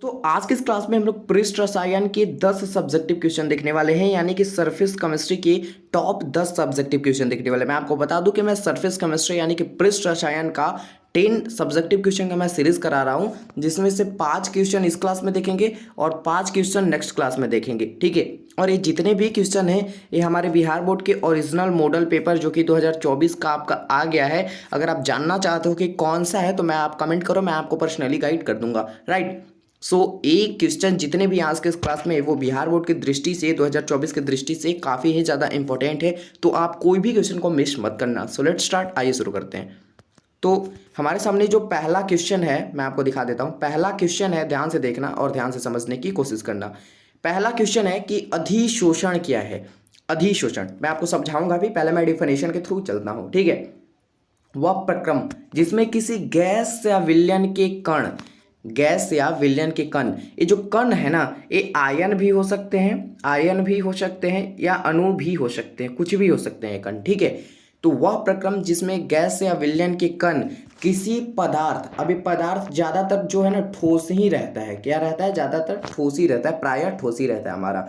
तो आज की इस क्लास में हम लोग पृष्ठ रसायन के 10 सब्जेक्टिव क्वेश्चन देखने वाले हैं, यानी कि सरफेस केमिस्ट्री के टॉप 10 सब्जेक्टिव क्वेश्चन देखने वाले हैं। मैं आपको बता दूं कि मैं सरफेस केमिस्ट्री यानी कि पृष्ठ रसायन का 10 सब्जेक्टिव क्वेश्चन का मैं सीरीज करा रहा हूं, जिसमें से 5 क्वेश्चन इस क्लास में देखेंगे और 5 क्वेश्चन नेक्स्ट क्लास में देखेंगे। ठीक है, और ये जितने भी क्वेश्चन हैं ये हमारे बिहार बोर्ड के ओरिजिनल मॉडल पेपर जो कि 2024 का आपका आ गया है। अगर आप जानना चाहते हो कि कौन सा है तो मैं आप कमेंट करो, मैं आपको पर्सनली गाइड कर दूंगा। राइट। एक क्वेश्चन जितने भी आज के इस क्लास में वो बिहार बोर्ड की दृष्टि से 2024 की दृष्टि से काफ़ी ही ज़्यादा इंपॉर्टेंट है, तो आप कोई भी क्वेश्चन को मिस मत करना। सो लेट स्टार्ट, आइए शुरू करते हैं। तो हमारे सामने जो पहला क्वेश्चन है मैं आपको दिखा देता हूँ। पहला क्वेश्चन है, ध्यान से देखना और ध्यान से समझने की कोशिश करना। पहला क्वेश्चन है कि अधिशोषण क्या है। अधिशोषण मैं आपको समझाऊंगा भी, पहले मैं डिफिनेशन के थ्रू चलता हूँ। ठीक है, वह प्रक्रम जिसमें किसी गैस या विलयन के कण, गैस या विलयन के कण, ये जो कण है ना ये आयन भी हो सकते हैं, आयन भी हो सकते हैं या अणु भी हो सकते हैं, कुछ भी हो सकते हैं कण। ठीक है, तो वह प्रक्रम जिसमें गैस या विलयन के कण किसी पदार्थ, अभी पदार्थ ज्यादातर जो है ना ठोस ही रहता है। क्या रहता है? ज्यादातर ठोस ही रहता है, प्रायः ठोस ही रहता है हमारा।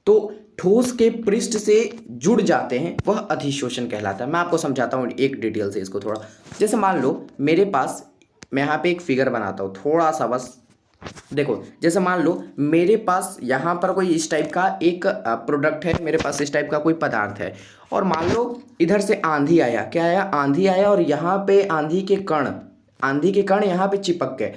तो ठोस के पृष्ठ से जुड़ जाते हैं, वह अधिशोषण कहलाता है। मैं आपको समझाता हूँ एक डिटेल से इसको थोड़ा। जैसे मान लो मेरे पास, मैं यहाँ पे एक फिगर बनाता हूँ थोड़ा सा, बस देखो। जैसे मान लो मेरे पास यहाँ पर कोई इस टाइप का एक प्रोडक्ट है, मेरे पास इस टाइप का कोई पदार्थ है, और मान लो इधर से आंधी आया। क्या आया? आंधी आया, और यहाँ पे आंधी के कण, आंधी के कण यहाँ पे चिपक गए।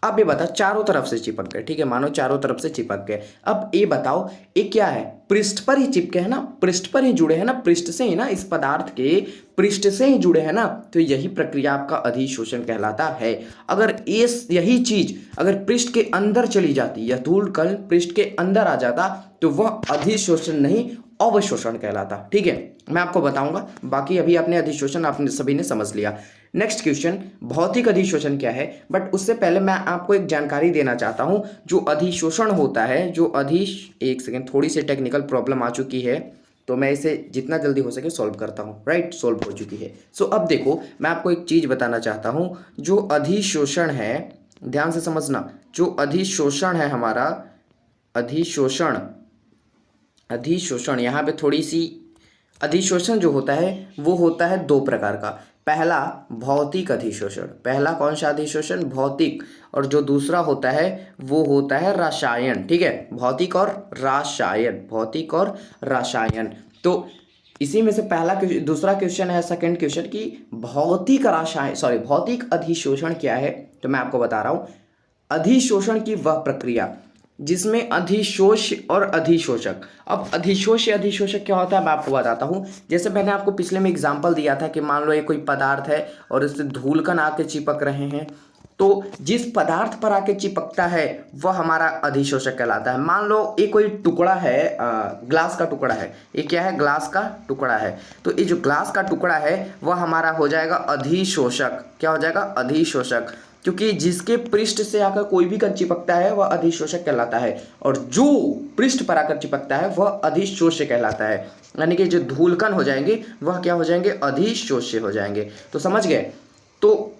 अब ये बताओ, चारों तरफ से चिपक गए। ठीक है, मानो चारों तरफ से चिपक गए। अब ये बताओ ये क्या है? पृष्ठ पर ही चिपके है ना, पृष्ठ पर ही जुड़े हैं ना, पृष्ठ से ही ना, इस पदार्थ के पृष्ठ से ही जुड़े हैं ना, तो यही प्रक्रिया आपका अधिशोषण कहलाता है। अगर यही चीज अगर पृष्ठ के अंदर चली जाती या धूल कण पृष्ठ के अंदर आ जाता तो वह अधिशोषण नहीं, अवशोषण कहलाता। ठीक है, मैं आपको बताऊंगा। बाकी अभी आपने अधिशोषण आपने सभी ने समझ लिया। नेक्स्ट क्वेश्चन, भौतिक अधिशोषण क्या है। बट उससे पहले मैं आपको एक जानकारी देना चाहता हूं। जो अधिशोषण होता है, जो एक सेकेंड, थोड़ी सी टेक्निकल प्रॉब्लम आ चुकी है तो मैं इसे जितना जल्दी हो सके सॉल्व करता हूँ। राइट, सॉल्व हो चुकी है। सो अब देखो, मैं आपको एक चीज बताना चाहता हूँ। जो अधिशोषण है, ध्यान से समझना, जो अधिशोषण है हमारा, अधिशोषण, अधिशोषण यहाँ पे थोड़ी सी, अधिशोषण जो होता है वो होता है दो प्रकार का। पहला भौतिक अधिशोषण, पहला कौन सा अधिशोषण? भौतिक। और जो दूसरा होता है वो होता है रसायन। ठीक है, भौतिक और रसायन, भौतिक और रसायन। तो इसी में से पहला दूसरा क्वेश्चन है, सेकंड क्वेश्चन, कि भौतिक रसायन, सॉरी, भौतिक अधिशोषण क्या है। तो मैं आपको बता रहा हूं, अधिशोषण की वह प्रक्रिया जिसमें अधिशोष और अधिशोषक। अब अधिशोष या अधिशोषक क्या होता है मैं आपको बताता हूं। जैसे मैंने आपको पिछले में एग्जांपल दिया था कि मान लो ये कोई पदार्थ है और इससे धूलकण आके चिपक रहे हैं, तो जिस पदार्थ पर आके चिपकता है वह हमारा अधिशोषक कहलाता है। मान लो ये कोई टुकड़ा है, ग्लास का टुकड़ा है, ये क्या है? ग्लास का टुकड़ा है। तो ये जो ग्लास का टुकड़ा है वह हमारा हो जाएगा अधिशोषक। क्या हो जाएगा? अधिशोषक। क्योंकि जिसके पृष्ठ से आकर कोई भी कण चिपकता है वह अधिशोषक कहलाता है, और जो पृष्ठ पर आकर चिपकता है वह अधिशोष्य कहलाता है। यानी कि जो धूलकण हो जाएंगे वह क्या हो जाएंगे? अधिशोष्य हो जाएंगे। तो समझ गए? तो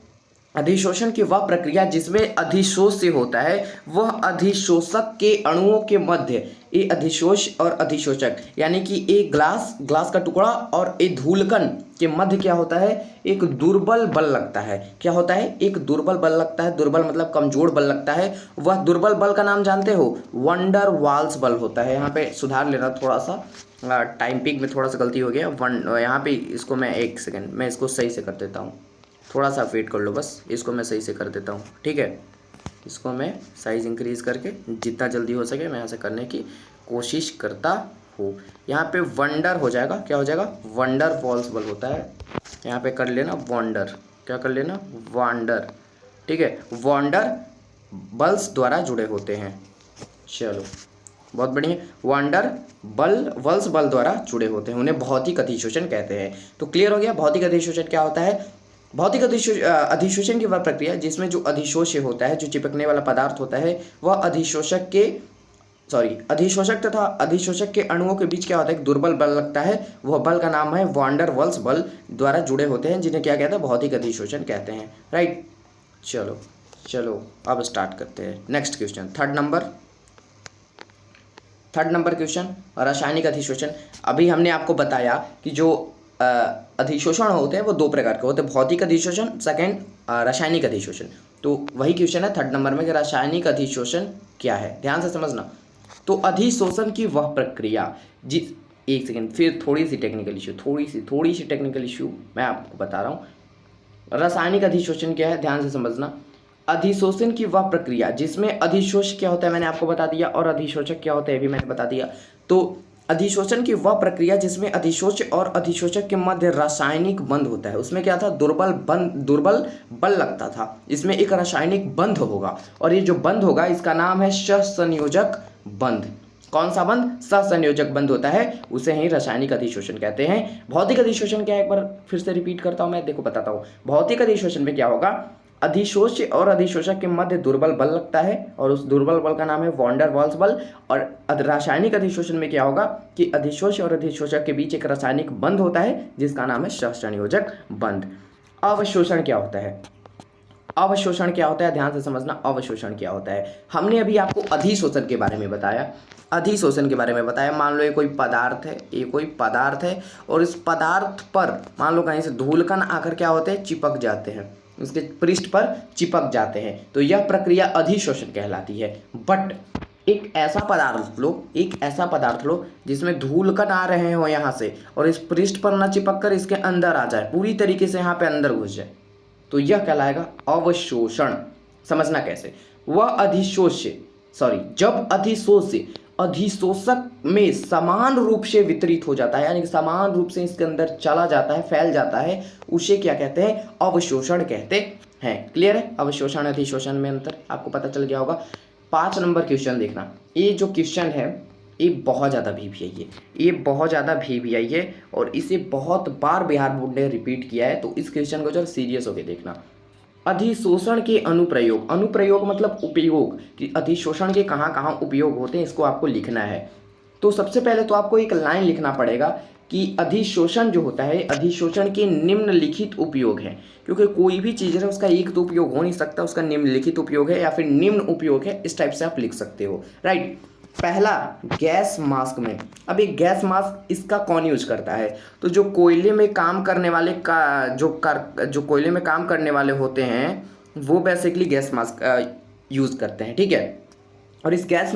अधिशोषण की वह प्रक्रिया जिसमें अधिशोष्य होता है, वह अधिशोषक के अणुओं के मध्य, ये अधिशोष और अधिशोषक, यानी कि एक ग्लास का टुकड़ा और एक धूलकण के मध्य क्या होता है? एक दुर्बल बल लगता है। क्या होता है? एक दुर्बल बल लगता है। दुर्बल मतलब कमजोर बल लगता है। वह दुर्बल बल का नाम जानते हो? वंडर वाल्स बल होता है। यहाँ पे सुधार लेना थोड़ा सा, टाइपिंग में थोड़ा सा गलती हो गया। यहाँ पे इसको मैं, एक सेकेंड, मैं इसको सही से कर देता हूँ, थोड़ा सा वेट कर लो बस, इसको मैं सही से कर देता हूँ। ठीक है, इसको मैं साइज इंक्रीज करके जितना जल्दी हो सके मैं ऐसे करने की कोशिश करता हूँ। यहाँ पे वंडर हो जाएगा, क्या हो जाएगा? वंडर वॉल्स बल होता है। यहाँ पे कर लेना वंडर, क्या कर लेना? वंडर। ठीक है, वंडर बल्स द्वारा जुड़े होते हैं। चलो बहुत बढ़िया, वंडर वल्स बल द्वारा जुड़े होते हैं, उन्हें भौतिक अधिशोषण कहते हैं। तो क्लियर हो गया भौतिक अधिशोषण क्या होता है। भौतिक अधिशोषण की वह प्रक्रिया जिसमें जो अधिशोष्य होता है, जो चिपकने वाला पदार्थ होता है, वह अधिशोषक तथा अधिशोषक के अणुओं के बीच क्या होता है? एक दुर्बल बल लगता है। वह बल का नाम है वांडर वल्स बल द्वारा जुड़े होते हैं, जिन्हें क्या कहते हैं? भौतिक अधिशोषण कहते हैं। राइट, चलो चलो अब स्टार्ट करते हैं next question. Third number question, रासायनिक अधिशोषण। अभी हमने आपको बताया कि जो अधिशोषण होते हैं वो दो प्रकार के होते हैं, भौतिक अधिशोषण, सेकंड रासायनिक अधिशोषण। तो वही क्वेश्चन है थर्ड नंबर में कि रासायनिक अधिशोषण क्या है, ध्यान से समझना। तो अधिशोषण की वह प्रक्रिया जिस, एक सेकेंड, फिर थोड़ी सी टेक्निकल इशू मैं आपको बता रहा हूँ। रासायनिक अधिशोषण क्या है, ध्यान से समझना। अधिशोषण की वह प्रक्रिया जिसमें अधिशोष क्या होता है मैंने आपको बता दिया, और अधिशोषक क्या होता है भी मैंने बता दिया। तो अधिशोषण की वह प्रक्रिया जिसमें अधिशोष और अधिशोषक के मध्य रासायनिक बंध होता है। उसमें क्या था, दुर्बल बल लगता था। इसमें एक रासायनिक बंध होगा, और ये जो बंध होगा इसका नाम है सहसंयोजक बंध। कौन सा बंध, सहसंयोजक बंध होता है, उसे ही रासायनिक अधिशोषण कहते हैं। भौतिक अधिशोषण क्या है, एक बार फिर से रिपीट करता हूं मैं, देखो बताता हूं। भौतिक अधिशोषण में क्या होगा, अधिशोष और अधिशोषक के मध्य दुर्बल बल लगता है, और उस दुर्बल बल का नाम है वॉन डेर वाल्स बल। और रासायनिक अधिशोषण में क्या होगा कि अधिशोष और अधिशोषक के बीच एक रासायनिक बंध होता है जिसका नाम है सहसंयोजक बंध। अवशोषण क्या होता है, अवशोषण क्या होता है, ध्यान से समझना। अवशोषण क्या होता है, हमने अभी आपको अधिशोषण के बारे में बताया। अधिशोषण के बारे में बताया, मान लो ये कोई पदार्थ है, और इस पदार्थ पर मान लो कहीं से धूलकण आकर क्या होते हैं, चिपक जाते हैं, उसके पृष्ठ पर चिपक जाते हैं, तो यह प्रक्रिया अधिशोषण कहलाती है। बट एक ऐसा पदार्थ लो जिसमें धूलकण आ रहे हो यहाँ से, और इस पृष्ठ पर न चिपक कर इसके अंदर आ जाए, पूरी तरीके से यहाँ पे अंदर घुस जाए, तो यह कहलाएगा अवशोषण। समझना कैसे, वह जब अधिशोषक में समान रूप से वितरित हो जाता है, यानी कि समान रूप से इसके अंदर चला जाता है, फैल जाता है, उसे क्या कहते हैं, अवशोषण कहते हैं। क्लियर है, अवशोषण अधिशोषण में अंतर आपको पता चल गया होगा। 5 नंबर क्वेश्चन देखना, ये जो क्वेश्चन है ये बहुत ज़्यादा वीवीआई है, और इसे बहुत बार बिहार बोर्ड ने रिपीट किया है, तो इस क्वेश्चन को जरा सीरियस होकर देखना। अधिशोषण के अनुप्रयोग मतलब उपयोग, कि अधिशोषण के कहाँ कहाँ उपयोग होते हैं, इसको आपको लिखना है। तो सबसे पहले तो आपको एक लाइन लिखना पड़ेगा कि अधिशोषण जो होता है, अधिशोषण के निम्नलिखित उपयोग है, क्योंकि कोई भी चीज़ है उसका एक तो उपयोग हो नहीं सकता, उसका निम्नलिखित उपयोग है या फिर निम्न उपयोग है, इस टाइप से आप लिख सकते हो, राइट। पहला, गैस मास्क में। अब एक गैस मास्क इसका कौन यूज करता है, तो जो कोयले में काम करने वाले जो कोयले में काम करने वाले होते हैं वो बेसिकली गैस मास्क यूज करते हैं, ठीक है। और इस गैस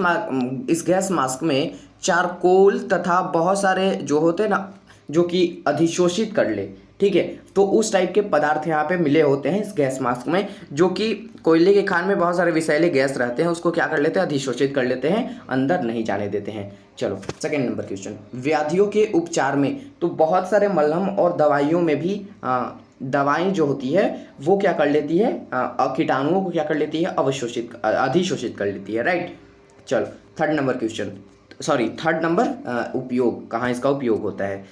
मास्क में चारकोल तथा बहुत सारे जो होते हैं ना, जो कि अधिशोषित कर ले, ठीक है, तो उस टाइप के पदार्थ यहाँ पे मिले होते हैं इस गैस मास्क में, जो कि कोयले के खान में बहुत सारे विषैले गैस रहते हैं, उसको क्या कर लेते हैं, अधिशोषित कर लेते हैं, अंदर नहीं जाने देते हैं। चलो सेकंड नंबर क्वेश्चन, व्याधियों के उपचार में। तो बहुत सारे मलहम और दवाइयों में भी दवाई जो होती है वो क्या कर लेती है, कीटाणुओं को क्या कर लेती है, अधिशोषित कर लेती है, राइट। चलो थर्ड नंबर उपयोग, कहाँ इसका उपयोग होता है।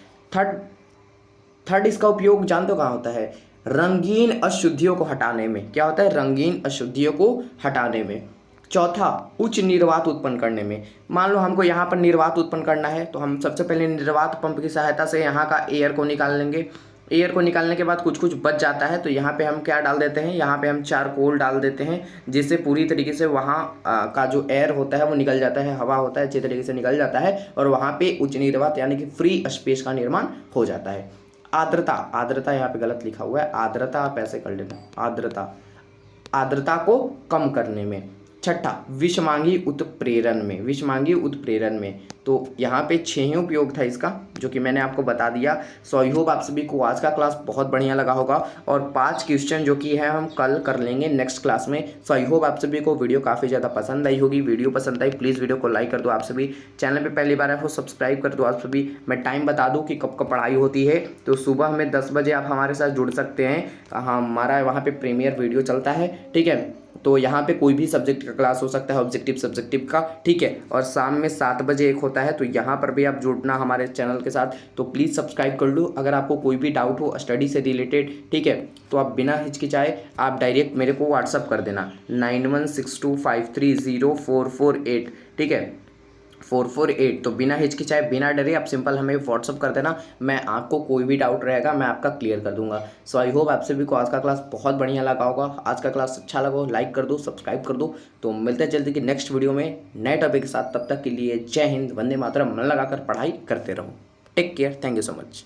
थर्ड इसका उपयोग जानते हो कहाँ होता है, रंगीन अशुद्धियों को हटाने में। क्या होता है, रंगीन अशुद्धियों को हटाने में। चौथा, उच्च निर्वात उत्पन्न करने में। मान लो हमको यहाँ पर निर्वात उत्पन्न करना है, तो हम सबसे पहले निर्वात पंप की सहायता से यहाँ का एयर को निकाल लेंगे। एयर को निकालने के बाद कुछ बच जाता है, तो यहाँ पे हम क्या डाल देते हैं, यहाँ पे हम चारकोल डाल देते हैं, जिससे पूरी तरीके से वहाँ का जो एयर होता है वो निकल जाता है, हवा होता है अच्छे तरीके से निकल जाता है, और वहाँ पे उच्च निर्वात यानी कि फ्री स्पेस का निर्माण हो जाता है। आर्द्रता यहाँ पे गलत लिखा हुआ है, आर्द्रता आप ऐसे कर लेना, आर्द्रता को कम करने में। छठा, विषमांगी उत्प्रेरण में। तो यहाँ पे 6 उपयोग था इसका, जो कि मैंने आपको बता दिया। सो आई होप आप सभी को आज का क्लास बहुत बढ़िया लगा होगा, और 5 क्वेश्चन जो कि है हम कल कर लेंगे नेक्स्ट क्लास में। सो आई होप आप सभी को वीडियो काफ़ी ज़्यादा पसंद आई होगी। वीडियो पसंद आई प्लीज़ वीडियो को लाइक कर दो, आप सभी चैनल पर पहली बार आए हो सब्सक्राइब कर दो आप सभी। मैं टाइम बता दूँ कि कब पढ़ाई होती है, तो सुबह में 10 बजे आप हमारे साथ जुड़ सकते हैं। हमारा वहाँ पर प्रीमियर वीडियो चलता है, ठीक है। तो यहाँ पे कोई भी सब्जेक्ट का क्लास हो सकता है, ऑब्जेक्टिव सब्जेक्टिव का, ठीक है। और शाम में 7 बजे एक होता है, तो यहाँ पर भी आप जुड़ना हमारे चैनल के साथ। तो प्लीज़ सब्सक्राइब कर लो। अगर आपको कोई भी डाउट हो स्टडी से रिलेटेड, ठीक है, तो आप बिना हिचकिचाए आप डायरेक्ट मेरे को व्हाट्सअप कर देना 9162530448, ठीक है। 8448। तो बिना हिचकिचाए बिना डरे आप सिंपल हमें व्हाट्सअप कर देना, मैं आपको कोई भी डाउट रहेगा मैं आपका क्लियर कर दूंगा। सो आई होप आप सभी को आज का क्लास बहुत बढ़िया लगा होगा। आज का क्लास अच्छा लगा हो लाइक कर दो, सब्सक्राइब कर दो। तो मिलते हैं जल्दी की नेक्स्ट वीडियो में नए टॉपिक के साथ। तब तक के लिए जय हिंद, वंदे मातरम। मन लगाकर पढ़ाई करते रहो। Take care, thank you so much.